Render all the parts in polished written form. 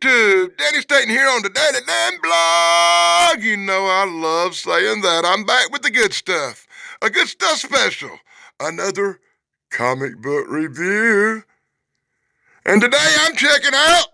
YouTube. Danny Staten here on the Daily Dan Blog. You know I love saying that. I'm back with the good stuff. A good stuff special. Another comic book review. And today I'm checking out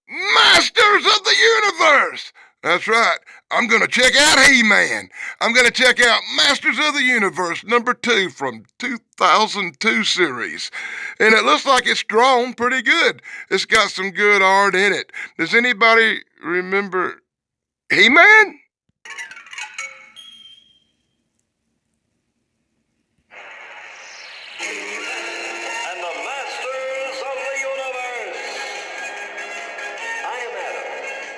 Masters of the Universe. That's right. I'm going to check out He-Man. I'm going to check out Masters of the Universe #2 from 2002 series. And it looks like it's drawn pretty good. It's got some good art in it. Does anybody remember He-Man? And the Masters of the Universe. I am Adam,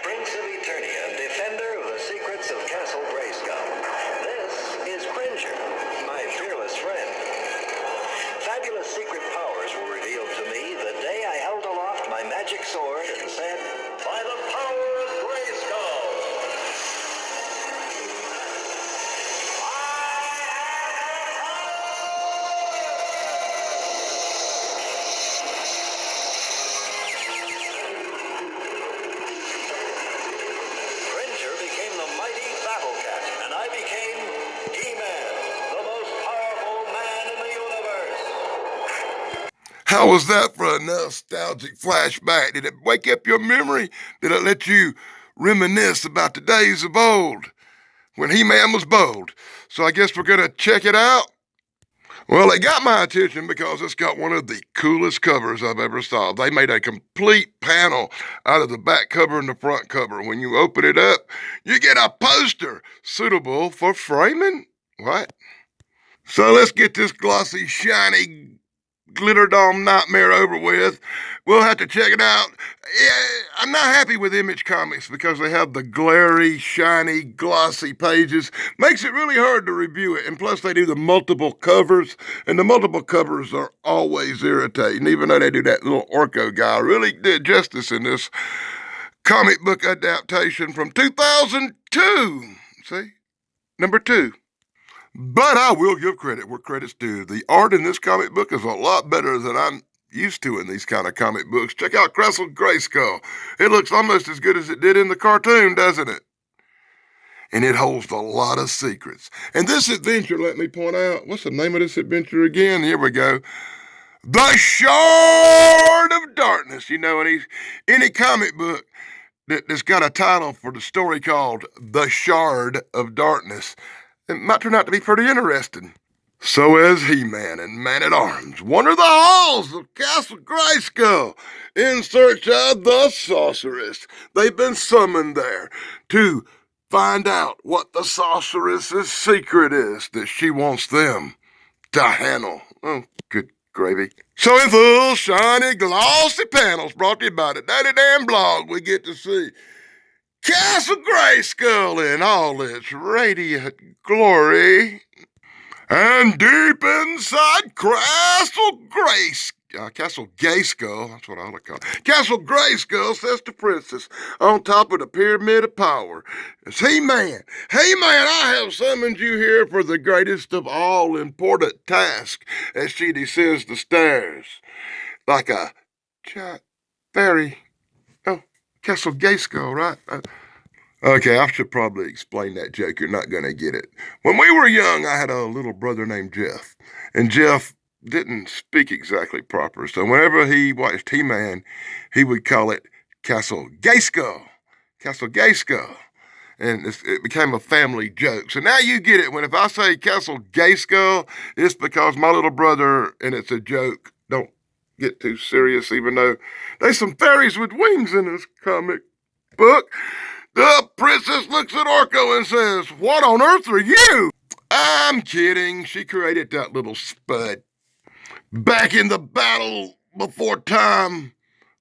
Prince of Eternia, defender of the secrets of Castle Grayskull. This is Cringer, my fearless friend. Fabulous secret powers were revealed to me the day I held aloft my magic sword and said, "By the power of Grayskull, Cringer became the mighty Battle Cat, and I became He-Man, the most powerful man in the universe." How was that for a nostalgic flashback? Did it wake up your memory? Did it let you reminisce about the days of old when He-Man was bold? So I guess we're going to check it out. Well, it got my attention because it's got one of the coolest covers I've ever saw. They made a complete panel out of the back cover and the front cover. When you open it up, you get a poster suitable for framing. What? So let's get this glossy, shiny, glitter dome nightmare over with. We'll have to check it out. Yeah, I'm not happy with Image Comics because they have the glary, shiny, glossy pages. Makes it really hard to review it. And plus they do the multiple covers, and the multiple covers are always irritating, even though they do that little Orko guy. Really did justice in this comic book adaptation from 2002. See? #2. But I will give credit where credit's due. The art in this comic book is a lot better than I'm used to in these kind of comic books. Check out Castle Grayskull. It looks almost as good as it did in the cartoon, doesn't it? And it holds a lot of secrets. And this adventure, let me point out, what's the name of this adventure again? Here we go. The Shard of Darkness. You know, any comic book that's got a title for the story called The Shard of Darkness, it might turn out to be pretty interesting. So as He-Man and Man-at-Arms wander the halls of Castle Grayskull in search of the Sorceress. They've been summoned there to find out what the Sorceress's secret is that she wants them to handle. Oh, good gravy. So in full, shiny, glossy panels brought to you by the Daily Dan Blog, we get to see Castle Grayskull in all its radiant glory. And deep inside Castle Grayskull, that's what I ought to call it. Castle Grayskull, says the princess, on top of the pyramid of power. It's He-Man. He-Man, I have summoned you here for the greatest of all important task, as she descends the stairs like a fairy. Oh, Castle Grayskull, right? Okay, I should probably explain that joke. You're not going to get it. When we were young, I had a little brother named Jeff. And Jeff didn't speak exactly proper. So whenever he watched He-Man, he would call it Castle Grayskull. Castle Grayskull. And it became a family joke. So now you get it. If I say Castle Grayskull, it's because my little brother, and it's a joke. Don't get too serious, even though there's some fairies with wings in this comic book. The princess looks at Orko and says, "What on earth are you?" I'm kidding. She created that little spud back in the battle before time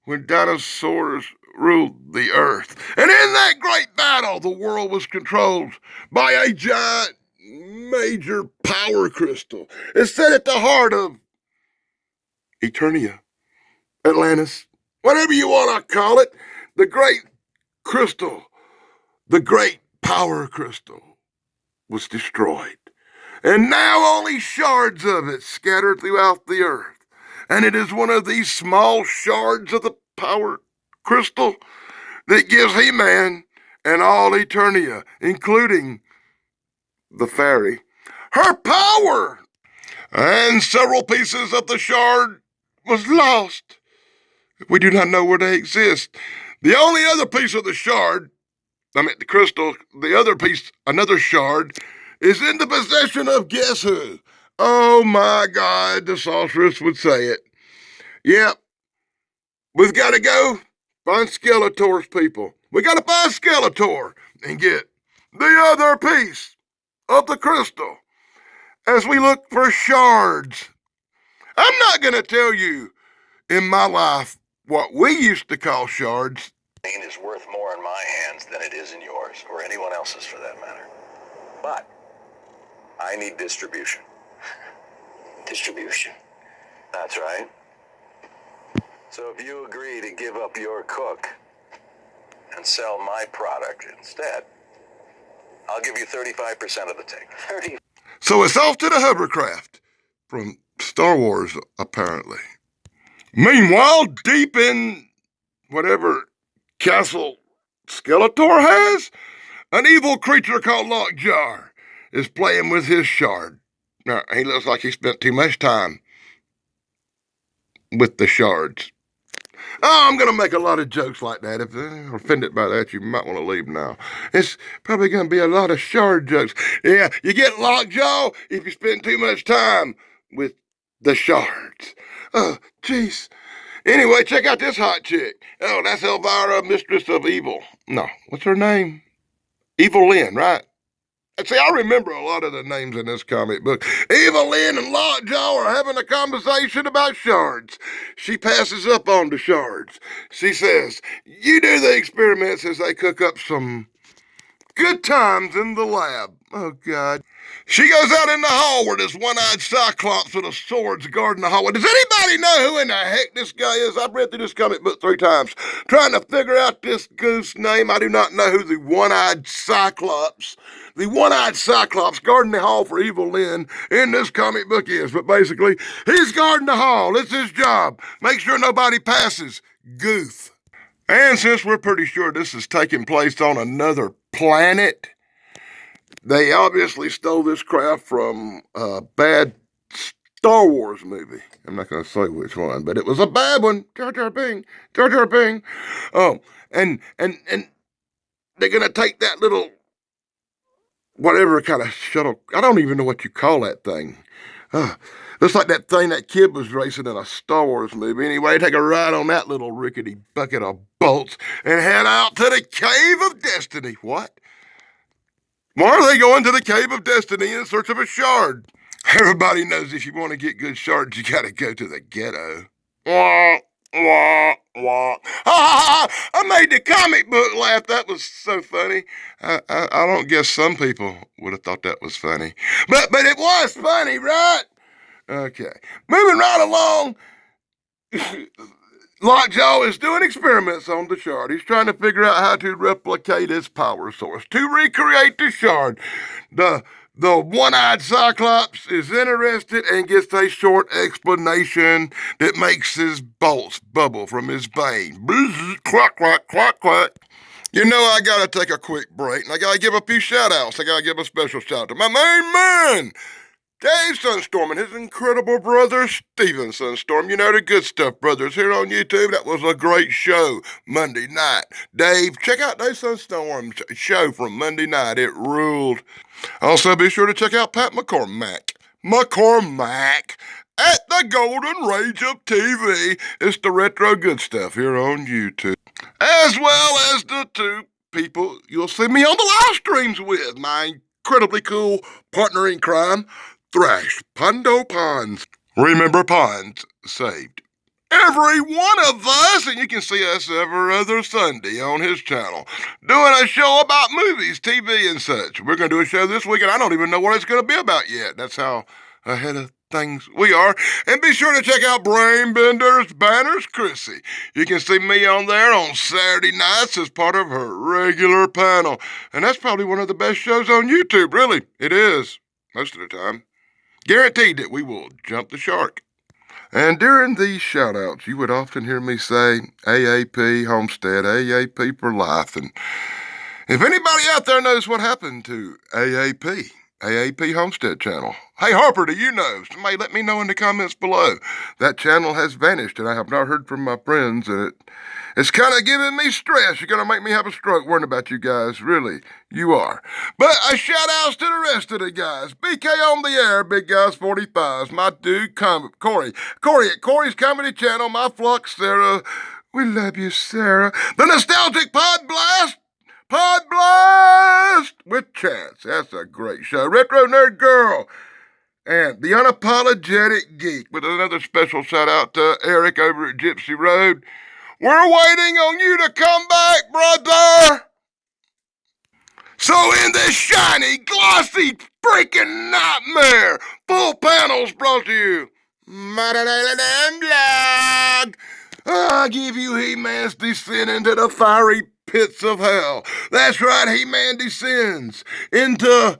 when dinosaurs ruled the earth. And in that great battle, the world was controlled by a giant major power crystal. It's set at the heart of Eternia, Atlantis, whatever you want to call it. The great crystal, the great power crystal, was destroyed. And now only shards of it scattered throughout the earth. And it is one of these small shards of the power crystal that gives He-Man and all Eternia, including the fairy, her power. And several pieces of the shard was lost. We do not know where they exist. The only other piece of the shard, the crystal, the other piece, another shard, is in the possession of guess who? Oh my God, the sorceress would say it. Yep, we've got to go find Skeletor's people. We got to find Skeletor and get the other piece of the crystal as we look for shards. I'm not going to tell you in my life what we used to call shards. Is worth more in my hands than it is in yours, or anyone else's for that matter. But I need distribution. Distribution? That's right. So if you agree to give up your cook and sell my product instead, I'll give you 35% of the take. 30. So it's off to the hovercraft from Star Wars, apparently. Meanwhile, deep in whatever castle Skeletor has, an evil creature called Lockjaw is playing with his shard. Now, he looks like he spent too much time with the shards. Oh, I'm going to make a lot of jokes like that. If you're offended by that, you might want to leave now. It's probably going to be a lot of shard jokes. Yeah, you get Lockjaw if you spend too much time with the shards. Oh, jeez. Anyway, check out this hot chick. Oh, that's Elvira, Mistress of Evil. No, what's her name? Evil-Lyn, right? See, I remember a lot of the names in this comic book. Evil-Lyn and Lockjaw are having a conversation about shards. She passes up on the shards. She says, you do the experiments as they cook up some good times in the lab. Oh, God. She goes out in the hall where this one-eyed Cyclops with a sword's guarding the hallway. Does anybody know who in the heck this guy is? I've read through this comic book 3 times, trying to figure out this goose name. I do not know who the one-eyed Cyclops guarding the hall for Evil-Lyn in this comic book is. But basically, he's guarding the hall. It's his job. Make sure nobody passes. Goof. And since we're pretty sure this is taking place on another planet, they obviously stole this craft from a bad Star Wars movie. I'm not going to say which one, but it was a bad one. Jar Jar Bing, Jar Jar Bing. Oh, and they're going to take that little, whatever kind of shuttle. I don't even know what you call that thing. Looks like that thing that kid was racing in a Star Wars movie. Anyway, take a ride on that little rickety bucket of bolts and head out to the Cave of Destiny. What? Why are they going to the Cave of Destiny in search of a shard? Everybody knows if you want to get good shards, you gotta go to the ghetto. Wah, wah, wah. I made the comic book laugh. That was so funny. I don't guess some people would have thought that was funny. But it was funny, right? Okay. Moving right along. Lockjaw is doing experiments on the shard. He's trying to figure out how to replicate his power source to recreate the shard. The one-eyed Cyclops is interested and gets a short explanation that makes his bolts bubble from his vein. Bzz, quack, quack, quack, quack. You know, I gotta take a quick break, and I gotta give a few shout-outs. I gotta give a special shout-out to my main man, Dave Sunstorm, and his incredible brother, Steven Sunstorm. You know, the Good Stuff Brothers here on YouTube. That was a great show Monday night. Dave, check out Dave Sunstorm's show from Monday night. It ruled. Also, be sure to check out Pat McCormack at the Golden Rage of TV. It's the Retro Good Stuff here on YouTube. As well as the 2 people you'll see me on the live streams with. My incredibly cool partner in crime, Thrash Pondo Ponds. Remember, Ponds saved every one of us, and you can see us every other Sunday on his channel doing a show about movies, TV, and such. We're going to do a show this week, and I don't even know what it's going to be about yet. That's how ahead of things we are. And be sure to check out Brainbender's Banners Chrissy. You can see me on there on Saturday nights as part of her regular panel. And that's probably one of the best shows on YouTube, really. It is, most of the time. Guaranteed that we will jump the shark. And during these shout-outs, you would often hear me say AAP Homestead, AAP for life. And if anybody out there knows what happened to AAP Homestead channel, hey Harper, do you know? Somebody let me know in the comments below. That channel has vanished, and I have not heard from my friends, and it's kind of giving me stress. You're going to make me have a stroke worrying about you guys. Really, you are. But a shout-outs to the rest of the guys. BK on the air, Big Guys 45s, my dude, Corey at Corey's Comedy Channel, my flux, Sarah. We love you, Sarah. The Nostalgic Pod Blast with Chance. That's a great show. Retro Nerd Girl. And the Unapologetic Geek with another special shout out to Eric over at Gypsy Road. We're waiting on you to come back, brother. So in this shiny, glossy, freaking nightmare, full panels brought to you, Blog. I give you He-Man's descent into the fiery pits of hell. That's right, He-Man descends into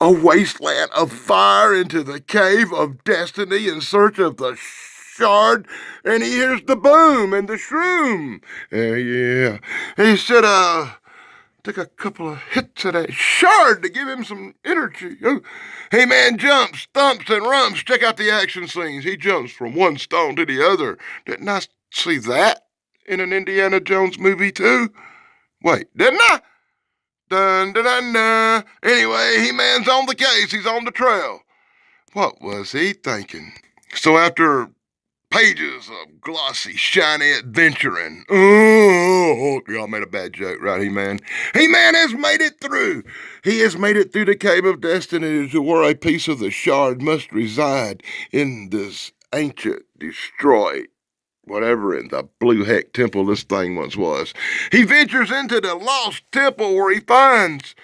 a wasteland of fire, into the cave of destiny in search of the shard, and he hears the boom and the shroom. Yeah. He should take a couple of hits of that shard to give him some energy. He-Man jumps, thumps, and rumps. Check out the action scenes. He jumps from one stone to the other. Didn't I see that in an Indiana Jones movie too? Wait, didn't I? Dun, dun, dun, dun. Anyway, He-Man's on the case. He's on the trail. What was he thinking? So after pages of glossy, shiny adventuring. Oh, y'all made a bad joke, right, He-Man? He-Man has made it through. He has made it through the Cave of Destiny to where a piece of the shard must reside in this ancient, destroyed, whatever in the blue heck temple this thing once was. He ventures into the lost temple where he finds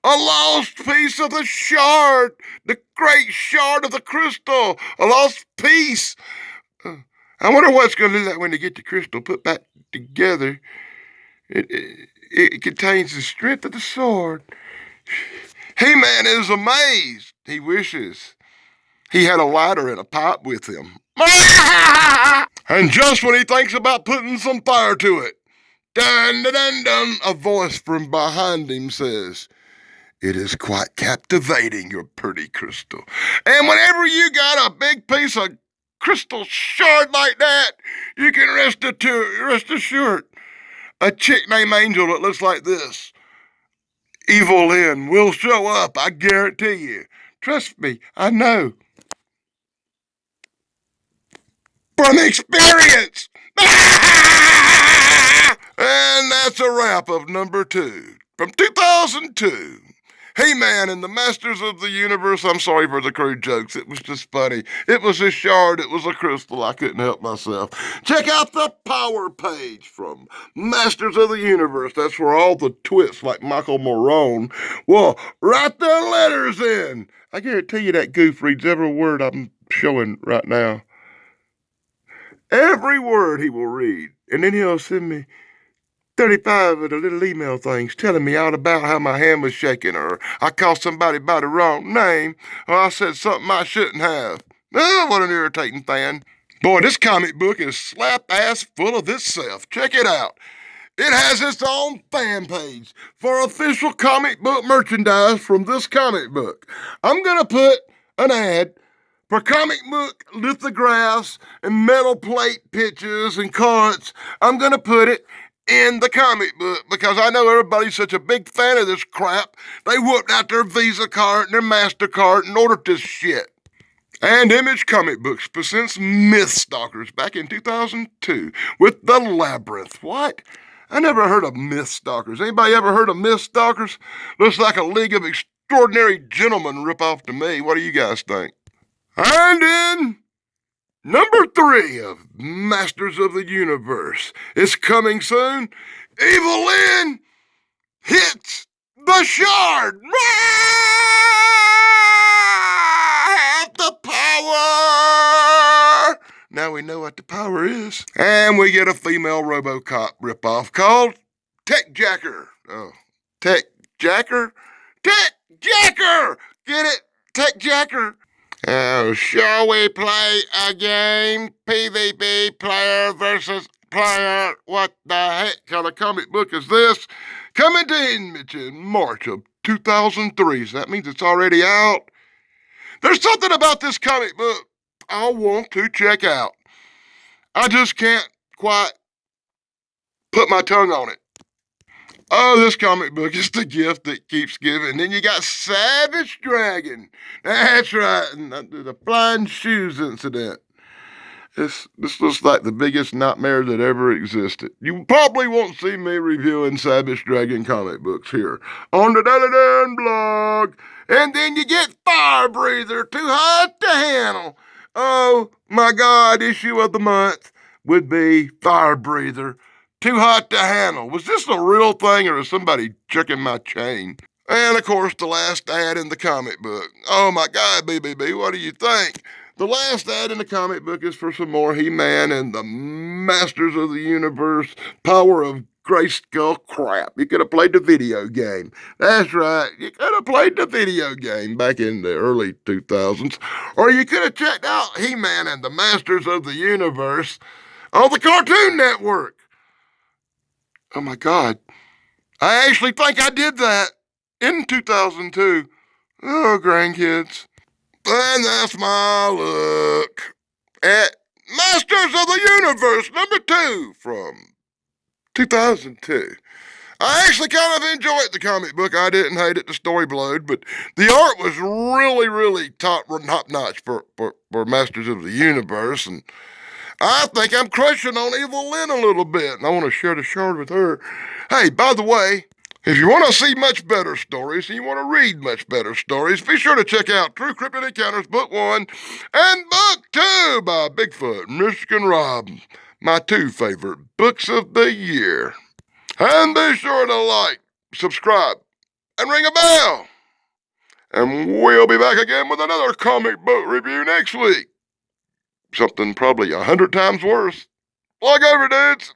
a lost piece of the shard, the great shard of the crystal, a lost piece. I wonder what it's going to look like when they get the crystal put back together. It contains the strength of the sword. He-Man is amazed. He wishes he had a lighter and a pipe with him. And just when he thinks about putting some fire to it, dun dun dun dun, a voice from behind him says, "It is quite captivating, your pretty crystal." And whenever you got a big piece of crystal shard like that, you can rest assured a chick named Angel that looks like this, Evil Lynn, will show up, I guarantee you. Trust me, I know. From experience! And that's a wrap of number 2 from 2002. He-Man and the Masters of the Universe. I'm sorry for the crude jokes. It was just funny. It was a shard. It was a crystal. I couldn't help myself. Check out the power page from Masters of the Universe. That's where all the twits like Michael Morone will write their letters in. I guarantee you that goof reads every word I'm showing right now. Every word he will read. And then he'll send me 35 of the little email things telling me all about how my hand was shaking, or I called somebody by the wrong name, or I said something I shouldn't have. Oh, what an irritating fan. Boy, this comic book is slap-ass full of itself. Check it out. It has its own fan page for official comic book merchandise from this comic book. I'm going to put an ad for comic book lithographs and metal plate pictures and cards. I'm going to put it in the comic book because I know everybody's such a big fan of this crap. They whooped out their Visa card and their MasterCard and ordered this shit. And Image Comic Books presents Mythstalkers back in 2002 with The Labyrinth. What? I never heard of Mythstalkers. Anybody ever heard of Mythstalkers? Looks like a League of Extraordinary Gentlemen ripoff to me. What do you guys think? And in number 3 of Masters of the Universe is coming soon. Evil Lynn hits the shard. Have the power. Now we know what the power is. And we get a female RoboCop ripoff called Tech Jacker. Oh, Tech Jacker? Tech Jacker! Get it? Tech Jacker. Oh, shall we play a game? PvP, player versus player. What the heck kind of comic book is this? Coming to image in March of 2003. So that means it's already out. There's something about this comic book I want to check out. I just can't quite put my tongue on it. Oh, this comic book is the gift that keeps giving. Then you got Savage Dragon. That's right, and the flying shoes incident. This looks like the biggest nightmare that ever existed. You probably won't see me reviewing Savage Dragon comic books here on the Daily Dan blog. And then you get Fire Breather, too hot to handle. Oh my God, issue of the month would be Fire Breather. Too hot to handle. Was this a real thing or is somebody checking my chain? And of course, the last ad in the comic book. Oh my God, BBB, what do you think? The last ad in the comic book is for some more He-Man and the Masters of the Universe Power of Grayskull crap. You could have played the video game. That's right. You could have played the video game back in the early 2000s. Or you could have checked out He-Man and the Masters of the Universe on the Cartoon Network. Oh my God. I actually think I did that in 2002. Oh, grandkids. And that's my look at Masters of the Universe #2 from 2002. I actually kind of enjoyed the comic book. I didn't hate it. The story blowed, but the art was really top notch for Masters of the Universe. And I think I'm crushing on Evil Lynn a little bit, and I want to share the shard with her. Hey, by the way, if you want to see much better stories and you want to read much better stories, be sure to check out True Cryptid Encounters Book 1 and Book 2 by Bigfoot and Michigan Rob, my 2 favorite books of the year. And be sure to like, subscribe, and ring a bell. And we'll be back again with another comic book review next week. Something probably 100 times worse. Log over, dudes.